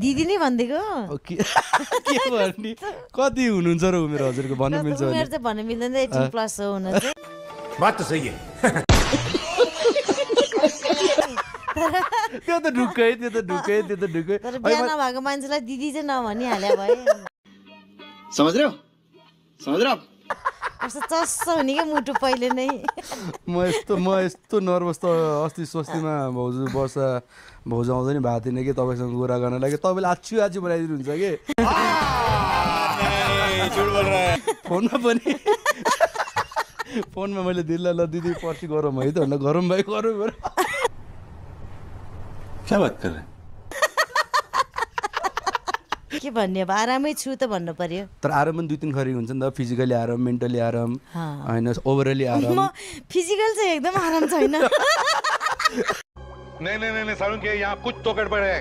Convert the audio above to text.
दिदी नै भनिदिएको के भन्ने कति हुनुहुन्छ र उमेर हजुरको भन्न मिल्छ उमेर चाहिँ भन्न मिल्दैन 18 प्लस हो हुन चाहिँ बात त सही है त्यो त ढुक्कै तर बिहा नभएको मान्छेलाई दिदी चाहिँ नभनिहाले भए समझ रहे हो कस्तो चस्स हुने क्या मुटु पहिले नै म यस्तो नर्भस त अस्ति स्वस्तिमा भाउजू आउँदा नि भएको थिएन कि तपाईँसँग कुरा गर्न लागि तपाईँले आछु बनाइदिनुहुन्छ कि फोनमा मैले दिल्ला ल दिदी पर्सि गरौँ है त भन्दा गरौँ भाइ गरौँ क्या बात कर रहे हैं के भन्ने अब आरामै छु त भन्नु पर्यो तर आराम पनि 2-3 खरी हुन्छ नि त फिजिकली आराम मेन्टली आराम हैन ओभरअली आराम म फिजिकल चाहिँ एकदम आराम छैन नहीं सारुण के यहाँ कुछ तो गड़बड़ है